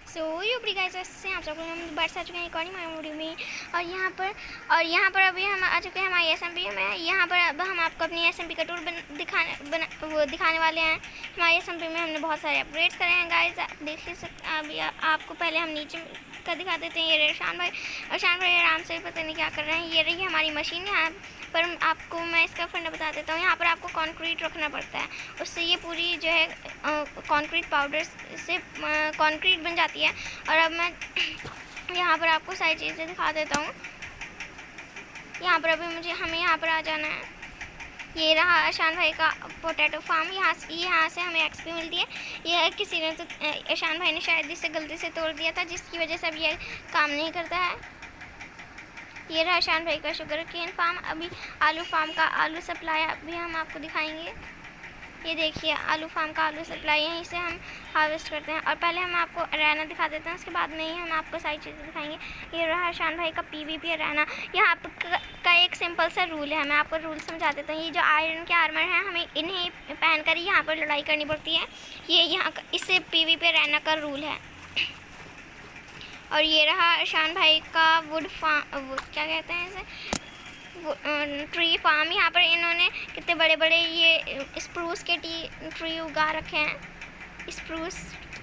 सो UP guys से आप सबको हम बरस आ चुके हैं इकॉनी मेमोरी में। और यहाँ पर अभी हम आ चुके हैं हमारी एसएमपी में। यहाँ पर अब हम आपको अपनी एसएमपी का टूर दिखाने वाले हैं। हमारी एसएमपी में हमने बहुत सारे अपग्रेड्स करे हैं गाइस, देख ही सकते। अभी आपको पहले हम नीचे का दिखा देते हैं। ये रहे शान भाई, और शान भाई आराम से पता नहीं क्या कर रहे हैं। ये रही हमारी मशीन। यहाँ पर आपको मैं इसका फंडा बता देता हूँ। यहाँ पर आपको कंक्रीट रखना पड़ता है, उससे ये पूरी जो है कंक्रीट पाउडर से कंक्रीट बन जाती है। और अब मैं यहाँ पर आपको सारी चीज़ें दिखा देता हूँ। यहाँ पर अभी हमें यहाँ पर आ जाना है। ये रहा शान भाई का पोटैटो फार्म। यहाँ से हमें एक्सपी मिलती है। यह किसी ने तो शान भाई ने शायद इसे गलती से तोड़ दिया था, जिसकी वजह से अब ये काम नहीं करता है। ये रहा शान भाई का शुगर केन फार्म। अभी आलू फार्म का आलू सप्लाई अभी हम आपको दिखाएंगे। ये देखिए आलू फार्म का आलू सप्लाई, यहीं से हम हार्वेस्ट करते हैं। और पहले हम आपको अरेना दिखा देते हैं, उसके बाद में ही हम आपको सारी चीज़ें दिखाएंगे। ये रहा शान भाई का पीवीपी अरेना। यहाँ का एक सिंपल सा रूल है, मैं आपको रूल समझा देता हूँ। ये जो आयरन के आर्मर हैं, हमें इन्हें पहनकर ही यहाँ पर लड़ाई करनी पड़ती है। ये यहाँ इससे पीवीपी अरेना का रूल है। और ये रहा शान भाई का वुड फार्म, क्या कहते हैं इसे, ट्री फार्म। यहाँ पर इन्होंने कितने बड़े बड़े ये स्प्रूस के ट्री उगा रखे हैं। स्प्रूस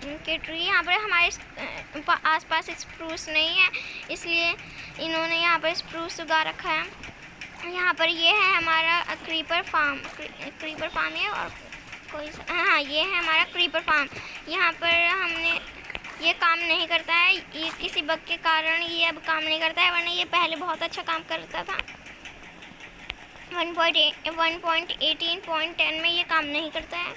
के ट्री यहाँ पर हमारे आसपास स्प्रूस नहीं है, इसलिए इन्होंने यहाँ पर स्प्रूस उगा रखा है। यहाँ पर ये है हमारा क्रीपर फार्म है। और कोई हाँ, ये है हमारा क्रीपर फार्म। यहाँ पर हमने ये काम नहीं करता है, ये किसी बग के कारण ये अब काम नहीं करता है, वरना ये पहले बहुत अच्छा काम करता था। 1.18.10 में ये काम नहीं करता है।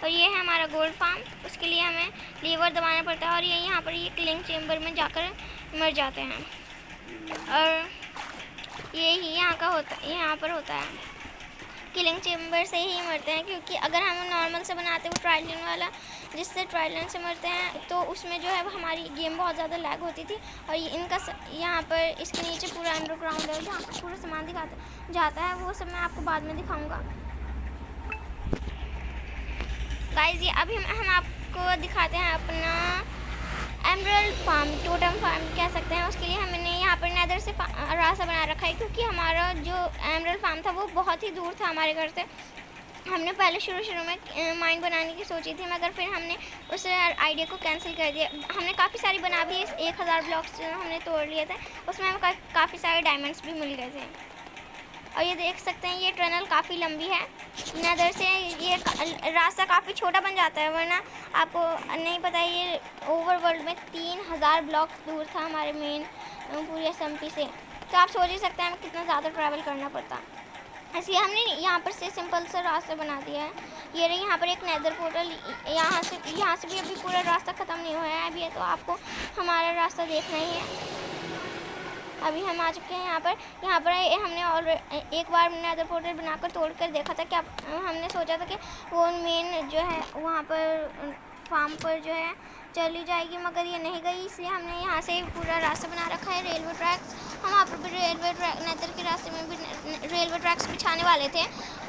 और ये है हमारा गोल्ड फार्म, उसके लिए हमें लीवर दबाना पड़ता है। और ये यहाँ पर ये किलिंग चेम्बर में जाकर मर जाते हैं। और ये ही यहाँ पर होता है, किलिंग चेम्बर से ही मरते हैं। क्योंकि अगर हम नॉर्मल से बनाते वो ट्रायलन वाला, जिससे ट्रायलन से मरते हैं, तो उसमें जो है हमारी गेम बहुत ज़्यादा लैग होती थी। और इनका यहाँ पर इसके नीचे पूरा अंडरग्राउंड है, जहाँ पर पूरा सामान जाता है। वो सब मैं आपको बाद में दिखाऊंगा गाइस। ये अभी हम आपको दिखाते हैं अपना एमरल्ड फार्म, टोटम फार्म कह सकते हैं। उसके लिए हमने यहाँ पर नेदर से रास्ता बना रखा है, क्योंकि हमारा जो एमरल्ड फार्म था वो बहुत ही दूर था हमारे घर से। हमने पहले शुरू में माइन बनाने की सोची थी, मगर फिर हमने उस आइडिया को कैंसिल कर दिया। हमने काफ़ी सारी बना भी, 1000 ब्लॉक्स हमने तोड़ लिए थे, उसमें हमें काफ़ी सारे डायमंड्स भी मिल गए थे। और ये देख सकते हैं, ये टनल काफ़ी लंबी है। नेदर से ये रास्ता काफ़ी छोटा बन जाता है, वरना आपको नहीं पता, ये ओवरवर्ल्ड में 3000 ब्लॉक दूर था हमारे मेन पूरी एसएमपी से। तो आप सोच ही सकते हैं हमें कितना ज़्यादा ट्रैवल करना पड़ता। इसलिए हमने यहाँ पर से सिंपल सा रास्ता बना दिया है। ये रही यहाँ पर एक नेदर पोर्टल। यहाँ से भी अभी पूरा रास्ता ख़त्म नहीं हुआ है अभी, तो आपको हमारा रास्ता देखना ही है। अभी हम आ चुके हैं यहाँ पर हमने ऑलरेडी एक बार नेदर पोर्टल बनाकर तोड़ कर देखा था। कि हमने सोचा था कि वो मेन जो है वहाँ पर फार्म पर जो है चली जाएगी, मगर ये नहीं गई। इसलिए हमने यहाँ से पूरा रास्ता बना रखा है, रेलवे ट्रैक्स। हम वहाँ पर भी रेलवे ट्रैक, नेदर के रास्ते में भी रेलवे ट्रैक्स बिछाने वाले थे,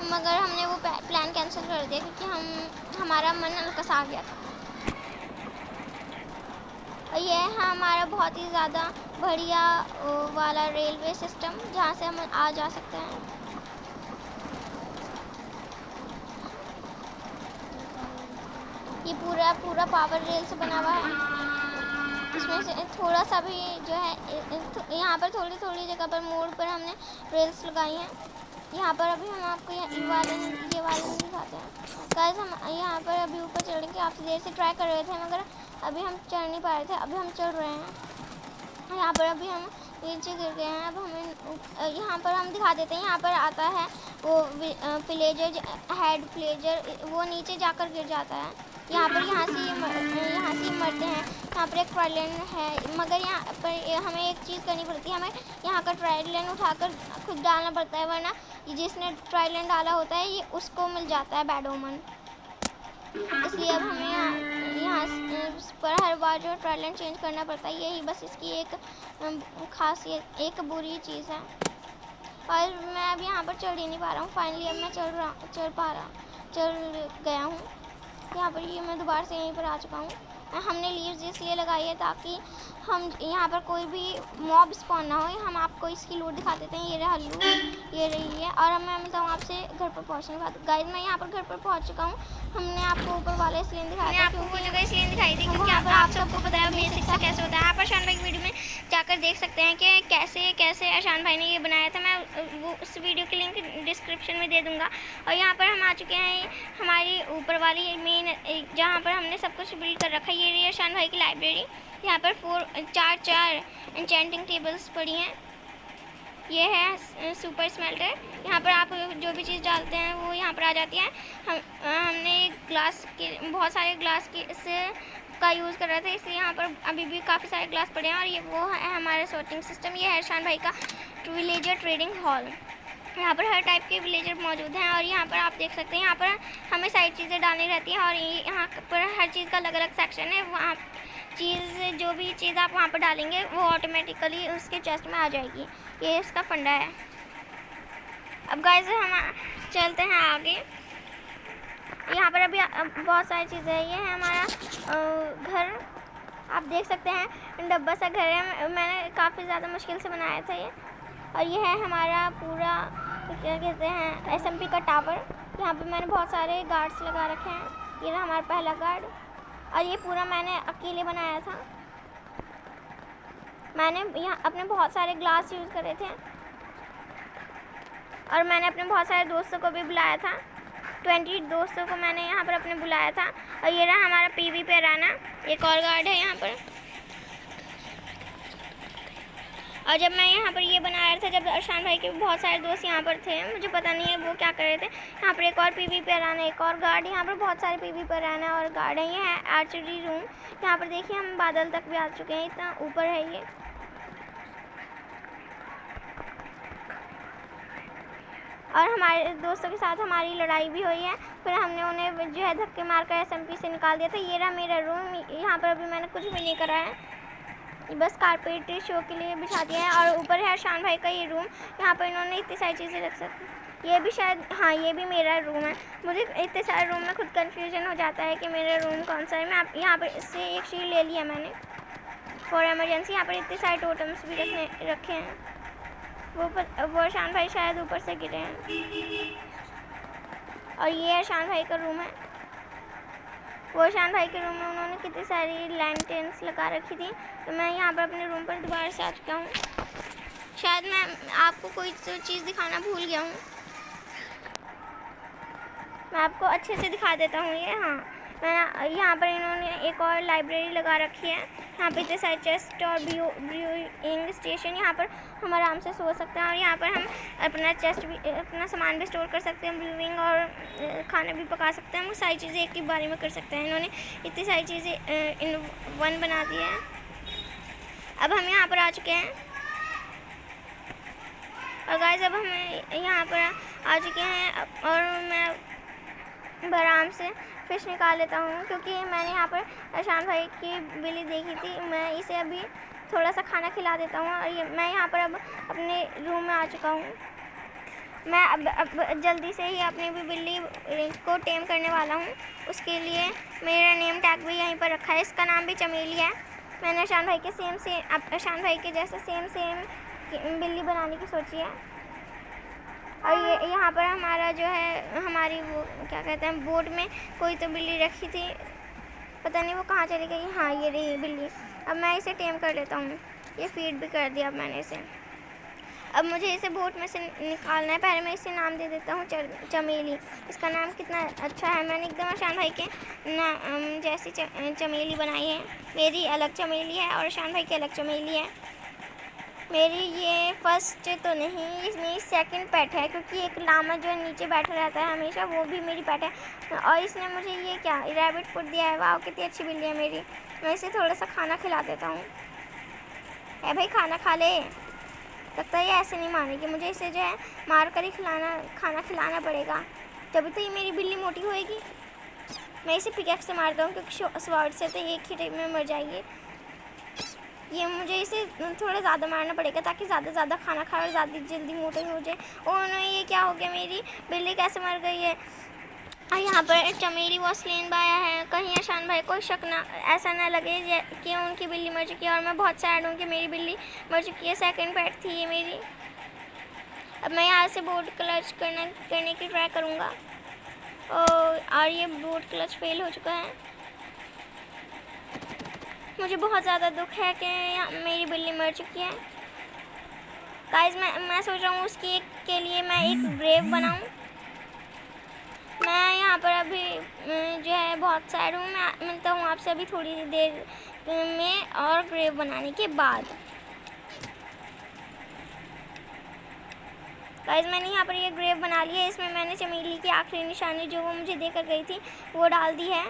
मगर हमने वो प्लान कैंसिल कर दिया, क्योंकि हमारा मन हल्का आ गया था। और ये है हमारा बहुत ही ज़्यादा बढ़िया वाला रेलवे सिस्टम, जहाँ से हम आ जा सकते हैं। ये पूरा पावर रेल से बना हुआ है। इसमें से थोड़ा सा भी जो है यहाँ पर थोड़ी जगह पर मोड़ पर हमने रेल्स लगाई हैं। यहाँ पर अभी हम आपको ये वाले नहीं दिखाते हैं गाइस। हम यहाँ पर अभी ऊपर चढ़ने की काफ़ी देर से ट्राई कर रहे थे, मगर अभी हम चढ़ नहीं पा रहे थे। अभी हम चढ़ रहे हैं। यहाँ पर अभी हम नीचे गिर गए हैं। अब हमें यहाँ पर हम दिखा देते हैं। यहाँ पर आता है वो विलेजर हेड विलेजर, वो नीचे जाकर गिर जाता है। यहाँ से ही मरते हैं। यहाँ पर एक ट्रायलन है, मगर यहाँ पर हमें एक चीज़ करनी पड़ती है, हमें यहाँ का ट्रायलन उठाकर खुद डालना पड़ता है, वरना जिसने ट्रायलन डाला होता है ये उसको मिल जाता है बैड ओमन। इसलिए अब हमें यहाँ पर हर बार जो ट्रायलन चेंज करना पड़ता है। यही बस इसकी एक खासियत, एक बुरी चीज़ है। और मैं अब यहाँ पर चढ़ ही नहीं पा रहा हूँ। फाइनली अब मैं चढ़ गया हूँ। यहाँ पर ये मैं दोबारा से यहीं पर आ चुका हूँ। हमने लीव्स इसलिए लगाई है ताकि हम यहाँ पर कोई भी मॉब स्पॉन ना हो। हम आपको इसकी लूट दिखा देते हैं। ये रहा लूट, ये रही है। और अब मैं मिलता हूँ आपसे घर पर पहुँचने के बाद। गाइस मैं यहाँ पर घर पर पहुँच चुका हूँ। हमने आपको ऊपर वाले इसलिए दिखाया, आपको वो जगह इसलिए दिखाई थी क्योंकि आप सबको पता है बेसिक से कैसे होता है। आप आशान भाई की वीडियो में जाकर देख सकते हैं कि कैसे कैसे आशान भाई ने ये बनाया था। मैं वो उस वीडियो की लिंक डिस्क्रिप्शन में दे दूँगा। और यहाँ पर हम आ चुके हैं हमारी ऊपर वाली मेन, जहाँ पर हमने सब कुछ बिल्ड कर रखा है। ये रही आशान भाई की लाइब्रेरी। यहाँ पर चार एन्चेंटिंग टेबल्स पड़ी हैं। ये है सुपर स्मेल्टर। यहाँ पर आप जो भी चीज़ डालते हैं वो यहाँ पर आ जाती है। हमने ग्लास के बहुत सारे ग्लास के से का यूज़ कर रहे थे, इसलिए यहाँ पर अभी भी काफ़ी सारे ग्लास पड़े हैं। और ये वो है हमारा सॉर्टिंग सिस्टम। ये है शान भाई का विलेजर ट्रेडिंग हॉल। यहाँ पर हर टाइप के विलेजर मौजूद हैं। और यहाँ पर आप देख सकते हैं यहाँ पर हमें सारी चीज़ें डालनी रहती हैं। और यहाँ पर हर चीज़ का अलग अलग सेक्शन है। वहाँ जो भी चीज़ आप वहाँ पर डालेंगे वो ऑटोमेटिकली उसके चेस्ट में आ जाएगी। ये इसका फंडा है। अब गाइस हम चलते हैं आगे। यहाँ पर अभी बहुत सारी चीज़ें हैं। ये है हमारा घर, आप देख सकते हैं डब्बा सा घर है। मैंने काफ़ी ज़्यादा मुश्किल से बनाया था ये। और ये है हमारा पूरा क्या कहते हैं SMP का टावर। यहाँ पे मैंने बहुत सारे गार्ड्स लगा रखे हैं। ये रहा हमारा पहला गार्ड। और ये पूरा मैंने अकेले बनाया था। मैंने यहाँ अपने बहुत सारे ग्लास यूज़ करे थे। और मैंने अपने बहुत सारे दोस्तों को भी बुलाया था। 20 दोस्तों को मैंने यहाँ पर अपने बुलाया था। और ये रहा हमारा PvP अरेना। एक और गार्ड है यहाँ पर। और जब मैं यहाँ पर ये बना रहा था, जब अरशान भाई के बहुत सारे दोस्त यहाँ पर थे, मुझे पता नहीं है वो क्या कर रहे थे। यहाँ पर एक और PvP अरेना, एक और गार्ड। यहाँ पर बहुत सारे PvP अरेना और गार्ड हैं। ये है आर्चरी रूम। यहाँ पर देखिए हम बादल तक भी आ चुके हैं, इतना ऊपर है ये। और हमारे दोस्तों के साथ हमारी लड़ाई भी हुई है। फिर हमने उन्हें जो है धक्के मारकर SMP से निकाल दिया था। ये रहा मेरा रूम। यहाँ पर अभी मैंने कुछ भी नहीं करा है, बस कारपेट शो के लिए बिछा दिया है। और ऊपर है शान भाई का ये रूम। यहाँ पर इन्होंने इतनी सारी चीज़ें रख सकती। ये भी शायद, हाँ ये भी मेरा रूम है। मुझे इतने सारे रूम में खुद कन्फ्यूजन हो जाता है कि मेरा रूम कौन सा है। मैं यहाँ पर इससे एक शील्ड ले लिया मैंने फॉर एमरजेंसी। यहाँ पर इतने सारे टोटम्स भी रखे हैं। वो शान भाई शायद ऊपर से गिरे हैं। और ये है शान भाई का रूम है। वो शान भाई के रूम में उन्होंने कितनी सारी लैंटर्न्स लगा रखी थी। तो मैं यहाँ पर अपने रूम पर दोबारा से आ चुका हूँ। शायद मैं आपको कोई तो चीज़ दिखाना भूल गया हूँ। मैं आपको अच्छे से दिखा देता हूँ ये। हाँ, मैं यहाँ पर इन्होंने एक और लाइब्रेरी लगा रखी है। यहाँ पर इतने सारे चेस्ट और ब्रूइंग स्टेशन। यहाँ पर हम आराम से सो सकते हैं। और यहाँ पर हम अपना चेस्ट भी, अपना सामान भी स्टोर कर सकते हैं। ब्रूइंग और खाना भी पका सकते हैं। हम सारी चीज़ें एक ही बारी में कर सकते हैं। इन्होंने इतनी सारी चीज़ें इन वन बना दी है। अब हम यहाँ पर आ चुके हैं। और गाइस अब हम यहाँ पर आ चुके हैं। और मैं आराम से फ़िश निकाल लेता हूँ, क्योंकि मैंने यहाँ पर अरशान भाई की बिल्ली देखी थी। मैं इसे अभी थोड़ा सा खाना खिला देता हूँ। और मैं यहाँ पर अब अपने रूम में आ चुका हूँ। मैं अब जल्दी से ही अपनी भी बिल्ली को टेम करने वाला हूँ। उसके लिए मेरा नेम टैग भी यहीं पर रखा है। इसका नाम भी चमेली है। मैंने अरशान भाई के अरशान भाई के जैसे सेम बिल्ली बनाने की सोची है। और ये यहाँ पर हमारा जो है, हमारी वो क्या कहते हैं, बोट में कोई तो बिल्ली रखी थी, पता नहीं वो कहाँ चली गई। हाँ ये रही बिल्ली। अब मैं इसे टेम कर लेता हूँ। ये फीड भी कर दिया अब मैंने इसे। अब मुझे इसे बोट में से निकालना है। पहले मैं इसे नाम दे देता हूँ चमेली। इसका नाम कितना अच्छा है। मैंने एकदम अरशान भाई के जैसी चमेली बनाई है। मेरी अलग चमेली है और अरशान भाई की अलग चमेली है। मेरी ये फर्स्ट तो नहीं, ये मेरी सेकंड पेट है, क्योंकि एक लामा जो है नीचे बैठा रहता है हमेशा, वो भी मेरी पेट है। और इसने मुझे ये क्या रैबिट फूड दिया है। वाह कितनी अच्छी बिल्ली है मेरी। मैं इसे थोड़ा सा खाना खिला देता हूँ। ए भाई खाना खा ले। लगता है ये ऐसे नहीं मानेगी। मुझे इसे जो है मार कर ही खाना खिलाना पड़ेगा, तभी तो ये मेरी बिल्ली मोटी होएगी। मैं इसे पिकैक्स से मारता हूँ, क्योंकि स्वॉर्ड से तो एक ही टाइम में मर जाएगी। ये मुझे इसे थोड़ा ज़्यादा मारना पड़ेगा ताकि ज़्यादा खाना खाए और ज़्यादा जल्दी मोटी हो जाए। और ये क्या हो गया, मेरी बिल्ली कैसे मर गई है। और यहाँ पर चमेली वॉसलीन बाया है। कहीं ईशान भाई को शक ना ऐसा ना लगे कि उनकी बिल्ली मर चुकी है और मैं बहुत सैड हूँ कि मेरी बिल्ली मर चुकी है। सेकंड पेट थी ये मेरी। अब मैं यहाँ से बोट क्लच करने की ट्राई करूँगा और ये बोट क्लच फेल हो चुका है। मुझे बहुत ज़्यादा दुख है कि मेरी बिल्ली मर चुकी है। गाइस मैं सोच रहा हूँ उसकी के लिए मैं एक ग्रेव बनाऊँ। मैं यहाँ पर अभी जो है बहुत सैड हूँ। मैं मिलता हूँ आपसे अभी थोड़ी देर में और ग्रेव बनाने के बाद। गाइस मैंने यहाँ पर ये ग्रेव बना लिया है। इसमें मैंने चमेली की आखिरी निशानी जो वो मुझे देकर गई थी वो डाल दी है।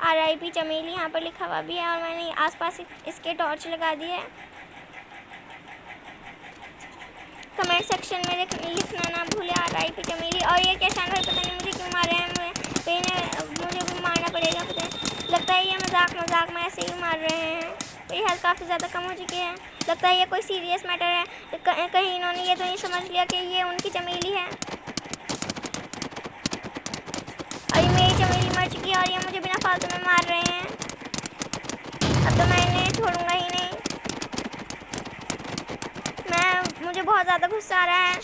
RIP चमेली यहाँ पर लिखा हुआ भी है और मैंने आसपास इसके टॉर्च लगा दी है। कमेंट सेक्शन में लिखना ना भूले RIP चमेली। और ये क्या ईशान भाई पता नहीं मुझे क्यों मार रहे हैं। मुझे भी मारना पड़ेगा। पता नहीं लगता है ये मजाक में ऐसे ही मार रहे हैं। मेरी हेल्थ काफ़ी ज़्यादा कम हो चुकी है। लगता है ये कोई सीरियस मैटर है। कहीं इन्होंने ये तो नहीं समझ लिया कि ये उनकी चमेली है और ये मेरी चमेली मर चुकी है और ये मुझे बिना फालतू में मार रहे हैं। अब तो मैं इन्हें छोड़ूंगा ही नहीं। मुझे बहुत ज़्यादा गुस्सा आ रहा है।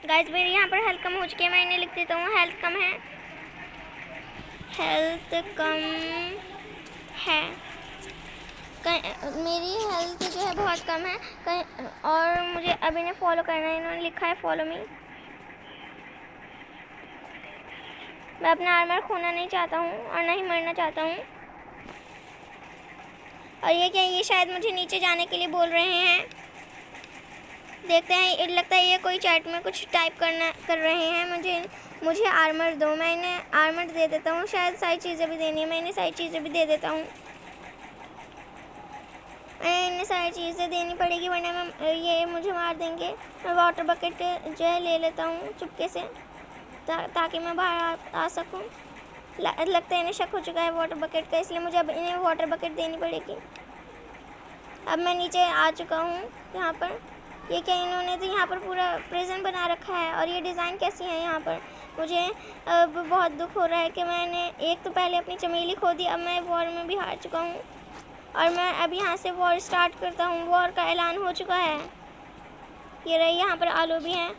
गाइस मेरी यहाँ पर हेल्थ कम हो चुकी है। मैं इन्हें लिख देता हूँ हेल्थ कम है। मेरी हेल्थ जो है बहुत कम है और मुझे अब इन्हें फॉलो करना है। इन्होंने लिखा है फॉलो मी। मैं अपना आर्मर खोना नहीं चाहता हूँ और ना ही मरना चाहता हूँ। और ये क्या, ये शायद मुझे नीचे जाने के लिए बोल रहे हैं। देखते हैं, लगता है ये कोई चैट में कुछ टाइप कर रहे हैं। मुझे आर्मर दो। मैं इन्हें आर्मर दे देता हूँ। शायद सारी चीज़ें भी देनी है। मैं इन्हें सारी चीज़ें भी दे देता हूँ। इन्हें सारी चीज़ें देनी पड़ेगी वरना ये मुझे मार देंगे। मैं वाटर बकेट जो है ले लेता हूँ चुपके से ताकि मैं बाहर आ सकूँ। लगता है इन्हें शक हो चुका है वाटर बकेट का, इसलिए मुझे अब इन्हें वाटर बकेट देनी पड़ेगी। अब मैं नीचे आ चुका हूँ यहाँ पर। ये क्या, इन्होंने तो यहाँ पर पूरा प्रिजन बना रखा है और ये डिज़ाइन कैसी है यहाँ पर। मुझे अब बहुत दुख हो रहा है कि मैंने एक तो पहले अपनी चमेली खो दी। अब मैं वॉर में भी हार चुका हूँ और मैं अब यहाँ से वॉर स्टार्ट करता हूँ। वॉर का ऐलान हो चुका है। ये रही, यहाँ पर आलू भी हैं।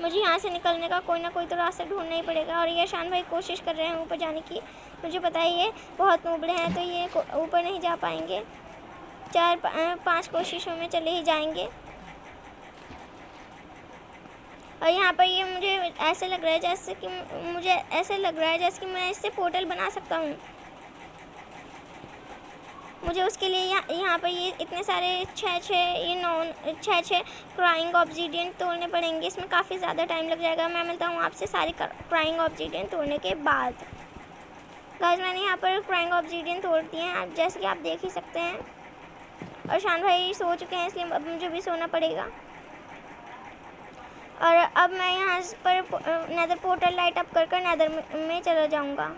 मुझे यहाँ से निकलने का कोई ना कोई तो रास्ता ढूंढना ही पड़ेगा। और ये ईशान भाई कोशिश कर रहे हैं ऊपर जाने की। मुझे पता है ये बहुत नूबड़े हैं तो ये ऊपर नहीं जा पाएंगे। 4-5 कोशिशों में चले ही जाएंगे। और यहाँ पर ये मुझे ऐसे लग रहा है जैसे कि मैं इससे पोर्टल बना सकता हूँ। मुझे उसके लिए यहाँ पर ये इतने सारे 6 क्राइंग ऑब्सीडियन तोड़ने पड़ेंगे। इसमें काफ़ी ज़्यादा टाइम लग जाएगा। मैं मिलता हूँ आपसे सारे क्राइंग ऑब्सीडियन तोड़ने के बाद। गाइस मैंने यहाँ पर क्राइंग ऑब्सीडियन तोड़ दिए हैं जैसे कि आप देख ही सकते हैं। और ईशान भाई सो चुके हैं इसलिए अब मुझे भी सोना पड़ेगा। और अब मैं यहाँ पर नेदर पोर्टल लाइट अप कर नेदर में चला जाऊँगा।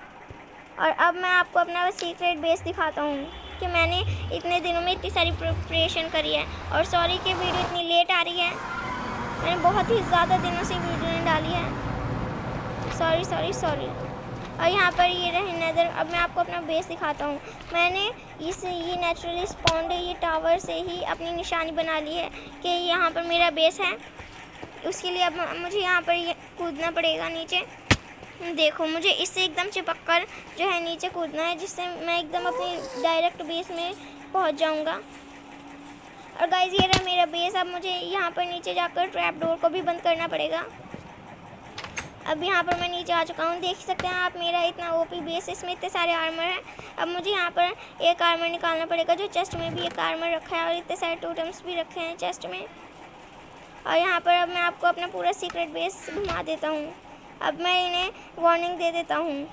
और अब मैं आपको अपना सीक्रेट बेस दिखाता हूँ कि मैंने इतने दिनों में इतनी सारी प्रिपरेशन करी है। और सॉरी कि वीडियो इतनी लेट आ रही है। मैंने बहुत ही ज़्यादा दिनों से वीडियो नहीं डाली है। सॉरी। और यहाँ पर ये रहे नेदर। अब मैं आपको अपना बेस दिखाता हूँ। मैंने ये नेचुरली स्पॉन्ड ये टावर से ही अपनी निशानी बना ली है कि यहाँ पर मेरा बेस है। उसके लिए अब मुझे यहाँ पर कूदना पड़ेगा नीचे। देखो मुझे इससे एकदम चिपक कर जो है नीचे कूदना है जिससे मैं एकदम अपनी डायरेक्ट बेस में पहुंच जाऊंगा। और गाइस ये रहा मेरा बेस। अब मुझे यहाँ पर नीचे जाकर ट्रैप डोर को भी बंद करना पड़ेगा। अब यहाँ पर मैं नीचे आ चुका हूँ, देख सकते हैं आप मेरा इतना ओपी बेस, इसमें इतने सारे आर्मर हैं। अब मुझे यहाँ पर एक आर्मर निकालना पड़ेगा, जो चेस्ट में भी एक आर्मर रखा है और इतने सारे टोटम्स भी रखे हैं चेस्ट में। और यहाँ पर अब मैं आपको अपना पूरा सीक्रेट बेस घुमा देता हूँ। अब मैं इन्हें वार्निंग दे देता हूँ,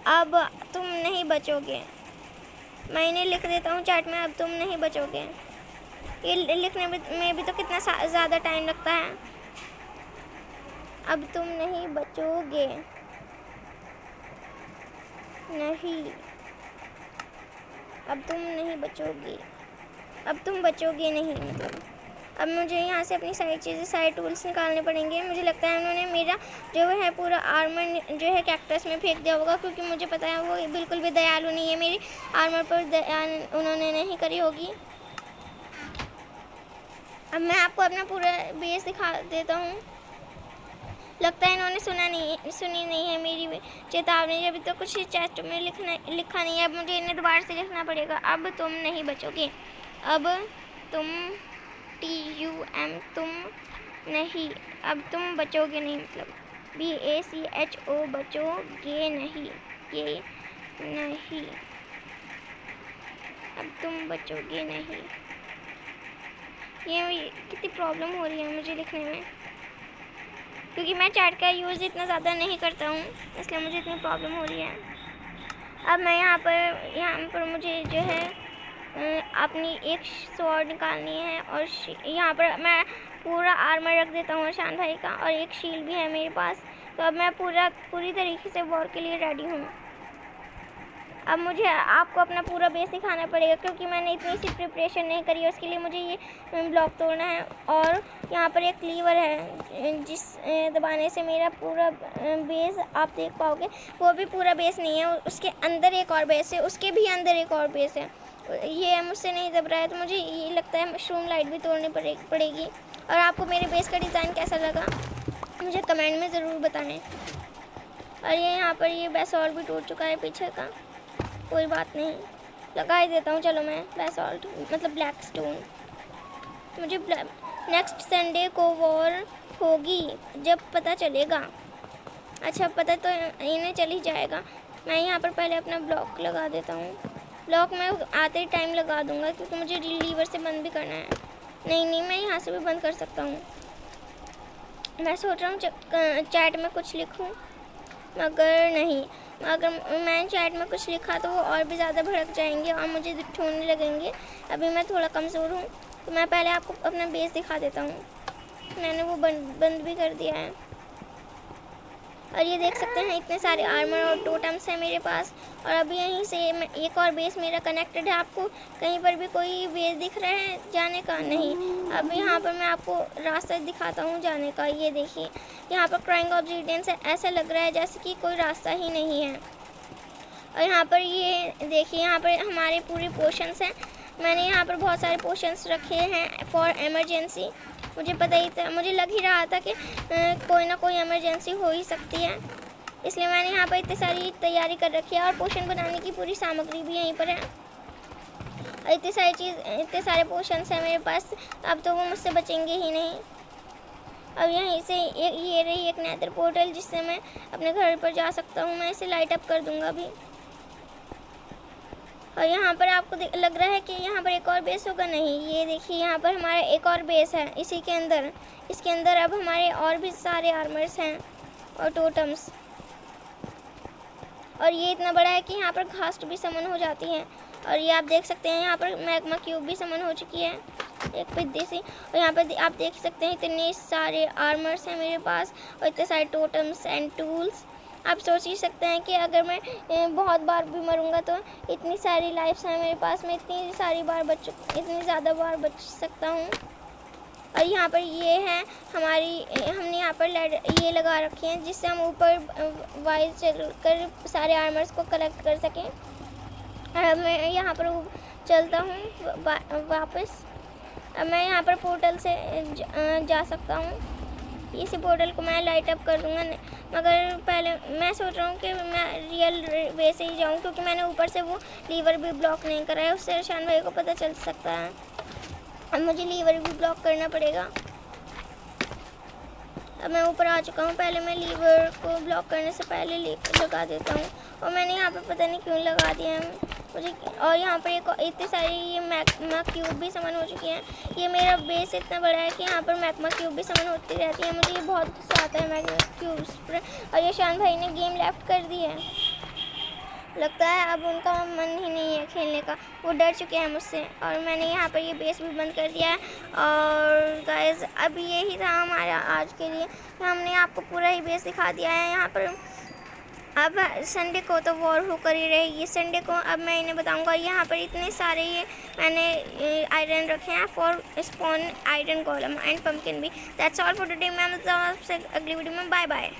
अब तुम नहीं बचोगे। मैं इन्हें लिख देता हूँ चैट में, अब तुम नहीं बचोगे। ये लिखने में भी तो कितना ज़्यादा टाइम लगता है। अब तुम नहीं बचोगे, नहीं, अब तुम नहीं बचोगे, अब तुम बचोगे नहीं मतलब। अब मुझे यहाँ से अपनी सारी चीज़ें, सारे टूल्स निकालने पड़ेंगे। मुझे लगता है उन्होंने मेरा जो है पूरा आर्मर जो है कैक्टस में फेंक दिया होगा, क्योंकि मुझे पता है वो बिल्कुल भी दयालु नहीं है, मेरी आर्मर पर दया उन्होंने नहीं करी होगी। अब मैं आपको अपना पूरा बेस दिखा देता हूँ। लगता है इन्होंने सुनी नहीं है मेरी चेतावनी। अभी तो कुछ चैट में लिखा नहीं है। अब मुझे इन्हें दोबारा से लिखना पड़ेगा। अब तुम नहीं बचोगे, अब तुम TUM तुम नहीं, अब तुम बचोगे नहीं मतलब BACHO बचोगे नहीं, ये नहीं, अब तुम बचोगे नहीं। ये कितनी प्रॉब्लम हो रही है मुझे लिखने में, क्योंकि मैं चैट का यूज़ इतना ज़्यादा नहीं करता हूँ, इसलिए मुझे इतनी प्रॉब्लम हो रही है। अब मैं यहाँ पर मुझे जो है अपनी एक स्वॉर्ड निकालनी है, और यहाँ पर मैं पूरा आर्मर रख देता हूँ शान भाई का, और एक शील्ड भी है मेरे पास। तो अब मैं पूरी तरीके से वॉर के लिए रेडी हूँ। अब मुझे आपको अपना पूरा बेस दिखाना पड़ेगा, क्योंकि मैंने इतनी सी प्रिपरेशन नहीं करी है। उसके लिए मुझे ये ब्लॉक तोड़ना है, और यहाँ पर एक लीवर है जिस दबाने से मेरा पूरा बेस आप देख पाओगे। वो भी पूरा बेस नहीं है, उसके अंदर एक और बेस है, उसके भी अंदर एक और बेस है। ये मुझसे नहीं दब रहा है, तो मुझे ये लगता है मशरूम लाइट भी तोड़नी पड़ेगी। और आपको मेरे बेस का डिज़ाइन कैसा लगा मुझे कमेंट में ज़रूर बताएं। और ये यहाँ पर ये बेसॉल्ट भी टूट चुका है पीछे का, कोई बात नहीं, लगा ही देता हूँ। चलो मैं बेसॉल्ट मतलब ब्लैक स्टोन। मुझे नेक्स्ट संडे को वॉर होगी, जब पता चलेगा। अच्छा, पता तो इन्हें चल ही जाएगा। मैं यहाँ पर पहले अपना ब्लॉक लगा देता हूँ। ब्लॉक मैं आते ही टाइम लगा दूँगा, क्योंकि मुझे लीवर से बंद भी करना है। नहीं, मैं यहाँ से भी बंद कर सकता हूँ। मैं सोच रहा हूँ चैट में कुछ लिखूँ, मगर नहीं, अगर मैं चैट में कुछ लिखा तो वो और भी ज़्यादा भड़क जाएंगे और मुझे ढूंढने लगेंगे। अभी मैं थोड़ा कमज़ोर हूँ, तो मैं पहले आपको अपना बेस दिखा देता हूँ। मैंने वो बंद भी कर दिया है। और ये देख सकते हैं इतने सारे आर्मर और टोटम्स हैं मेरे पास। और अभी यहीं से एक और बेस मेरा कनेक्टेड है। आपको कहीं पर भी कोई बेस दिख रहा है जाने का? नहीं। अब यहाँ पर मैं आपको रास्ता दिखाता हूँ जाने का। ये देखिए, यहाँ पर क्राइंग ऑब्सीडियन से ऐसा लग रहा है जैसे कि कोई रास्ता ही नहीं है। और यहाँ पर ये देखिए, यहाँ पर हमारे पूरे पोशंस हैं। मैंने यहाँ पर बहुत सारे पोशंस रखे हैं फॉर एमरजेंसी। मुझे पता ही था, मुझे लग ही रहा था कि कोई ना कोई इमरजेंसी हो ही सकती है, इसलिए मैंने यहाँ पर इतनी सारी तैयारी कर रखी है। और पोशन बनाने की पूरी सामग्री भी यहीं पर है। और इतने सारे पोशंस हैं मेरे पास, अब तो वो मुझसे बचेंगे ही नहीं। अब यहीं से ये रही एक नेदर पोर्टल, जिससे मैं अपने घर पर जा सकता हूँ। मैं इसे लाइट अप कर दूँगा अभी। और यहाँ पर आपको लग रहा है कि यहाँ पर एक और बेस होगा, नहीं। ये देखिए, यहाँ पर हमारा एक और बेस है इसी के अंदर। इसके अंदर अब हमारे और भी सारे आर्मर्स हैं और टोटम्स। और ये इतना बड़ा है कि यहाँ पर घास्ट भी समन हो जाती है। और ये आप देख सकते हैं, यहाँ पर मैग्मा क्यूब भी समन हो चुकी है एक पिद्दी सी। और यहाँ पर आप देख सकते हैं इतने सारे आर्मर्स हैं मेरे पास और इतने सारे टोटम्स एंड टूल्स। आप सोच ही सकते हैं कि अगर मैं बहुत बार भी मरूंगा तो इतनी सारी लाइफ्स हैं मेरे पास, मैं इतनी ज़्यादा बार बच सकता हूँ। और यहाँ पर ये है हमने यहाँ पर ये लगा रखे हैं, जिससे हम ऊपर वाइज चलकर सारे आर्मर्स को कलेक्ट कर सकें। और अब मैं यहाँ पर चलता हूँ वापस। अब मैं यहाँ पर पोर्टल से जा सकता हूँ। इसी पोर्टल को मैं लाइट अप कर दूँगा, मगर पहले मैं सोच रहा हूँ कि मैं रियल वे से ही जाऊँ, क्योंकि मैंने ऊपर से वो लीवर भी ब्लॉक नहीं करा है, उससे ईशान भाई को पता चल सकता है। अब मुझे लीवर भी ब्लॉक करना पड़ेगा। अब मैं ऊपर आ चुका हूँ। पहले मैं लीवर को ब्लॉक करने से पहले लगा देता हूँ, और मैंने यहाँ पे पता नहीं क्यों लगा दिया है मुझे। और यहाँ पर एक इतनी सारी ये मैग्मा क्यूब भी समन हो चुकी हैं। ये मेरा बेस इतना बड़ा है कि यहाँ पर मैग्मा क्यूब भी समन होती रहती है। मुझे ये बहुत गुस्सा आता है मैग्मा क्यूब्स पर। और ईशान भाई ने गेम लेफ्ट कर दी है, लगता है अब उनका मन ही नहीं है खेलने का, वो डर चुके हैं मुझसे। और मैंने यहाँ पर ये बेस भी बंद कर दिया है। और गाइस अब यही था हमारा आज के लिए, हमने आपको पूरा ही बेस दिखा दिया है। यहाँ पर अब संडे को तो वॉर होकर ही रहेगी, संडे को अब मैं इन्हें बताऊंगा। यहाँ पर इतने सारे ये मैंने आयरन रखे हैं for spawn iron column and pumpkin भी। That's all for today. मैं आपसे अगली वीडियो में बाय बाय।